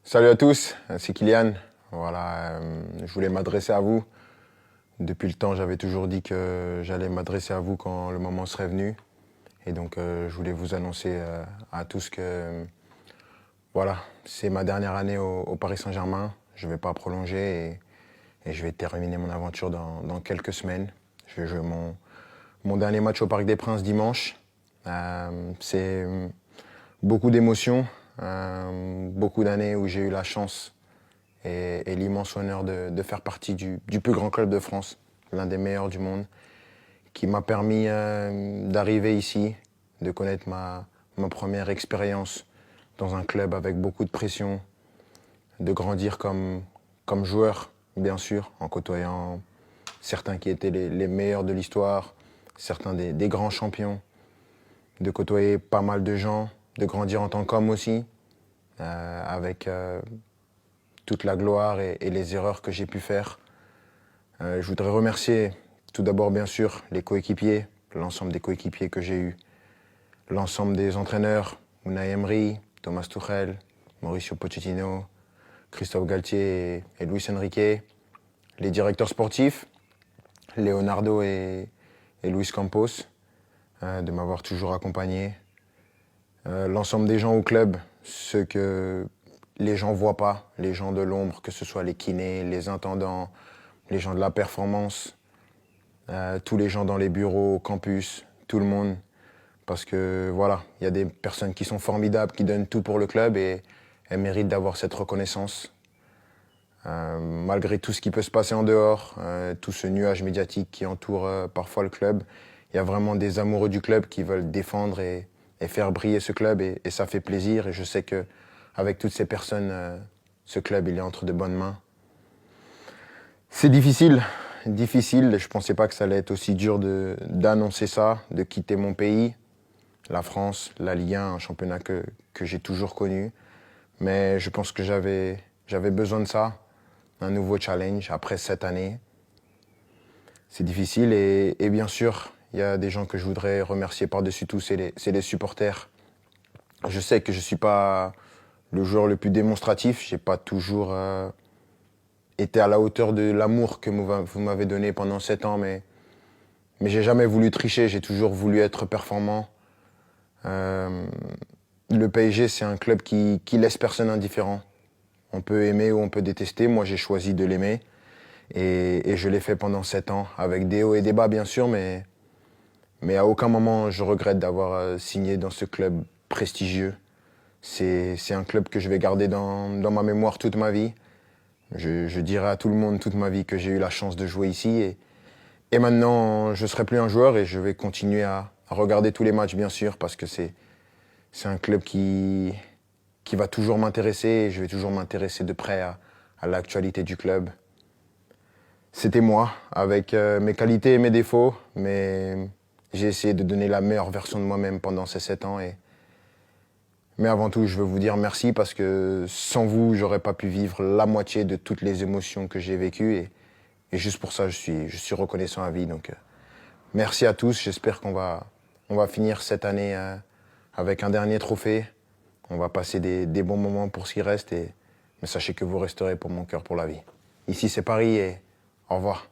Salut à tous, c'est Kylian. Voilà, je voulais m'adresser à vous. Depuis le temps, j'avais toujours dit que j'allais m'adresser à vous quand le moment serait venu. Et donc, je voulais vous annoncer à tous que voilà, c'est ma dernière année au Paris Saint-Germain. Je ne vais pas prolonger et je vais terminer mon aventure dans quelques semaines. Je vais jouer mon dernier match au Parc des Princes dimanche. C'est beaucoup d'émotions, beaucoup d'années où j'ai eu la chance et l'immense honneur de faire partie du plus grand club de France, l'un des meilleurs du monde, qui m'a permis d'arriver ici, de connaître ma première expérience dans un club avec beaucoup de pression, de grandir comme joueur, bien sûr, en côtoyant certains qui étaient les meilleurs de l'histoire, certains des grands champions, de côtoyer pas mal de gens, de grandir en tant qu'homme aussi, avec toute la gloire et les erreurs que j'ai pu faire. Je voudrais remercier tout d'abord, bien sûr, les coéquipiers, l'ensemble des coéquipiers que j'ai eus, l'ensemble des entraîneurs, Unai Emery, Thomas Tuchel, Mauricio Pochettino, Christophe Galtier et Luis Enrique, les directeurs sportifs, Leonardo et Luis Campos, de m'avoir toujours accompagné, l'ensemble des gens au club, ceux que les gens ne voient pas, les gens de l'ombre, que ce soit les kinés, les intendants, les gens de la performance, tous les gens dans les bureaux, au campus, tout le monde. Parce que voilà, il y a des personnes qui sont formidables, qui donnent tout pour le club et elles méritent d'avoir cette reconnaissance. Malgré tout ce qui peut se passer en dehors, tout ce nuage médiatique qui entoure parfois le club, il y a vraiment des amoureux du club qui veulent défendre et faire briller ce club et ça fait plaisir. Et je sais qu'avec toutes ces personnes, ce club il est entre de bonnes mains. C'est difficile. Je ne pensais pas que ça allait être aussi dur d'annoncer ça, de quitter mon pays, la France, la Ligue 1, un championnat que j'ai toujours connu. Mais je pense que j'avais besoin de ça, un nouveau challenge après 7 années. C'est difficile et bien sûr, il y a des gens que je voudrais remercier par-dessus tout, c'est les supporters. Je sais que je ne suis pas le joueur le plus démonstratif, je n'ai pas toujours été à la hauteur de l'amour que vous m'avez donné pendant 7 ans, mais j'ai jamais voulu tricher, j'ai toujours voulu être performant. Le PSG, c'est un club qui laisse personne indifférent. On peut aimer ou on peut détester. Moi, j'ai choisi de l'aimer. Et je l'ai fait pendant 7 ans, avec des hauts et des bas, bien sûr, mais à aucun moment, je regrette d'avoir signé dans ce club prestigieux. C'est un club que je vais garder dans ma mémoire toute ma vie. Je dirai à tout le monde toute ma vie que j'ai eu la chance de jouer ici. Et maintenant, je ne serai plus un joueur et je vais continuer à regarder tous les matchs, bien sûr, parce que c'est un club qui va toujours m'intéresser et je vais toujours m'intéresser de près à l'actualité du club. C'était moi, avec mes qualités et mes défauts, mais j'ai essayé de donner la meilleure version de moi-même pendant ces 7 ans. Mais avant tout, je veux vous dire merci parce que sans vous, j'aurais pas pu vivre la moitié de toutes les émotions que j'ai vécues. Et juste pour ça, je suis reconnaissant à vie. Donc, merci à tous. J'espère qu'on va finir cette année avec un dernier trophée. On va passer des bons moments pour ce qui reste. Mais sachez que vous resterez pour mon cœur pour la vie. Ici, c'est Paris et au revoir.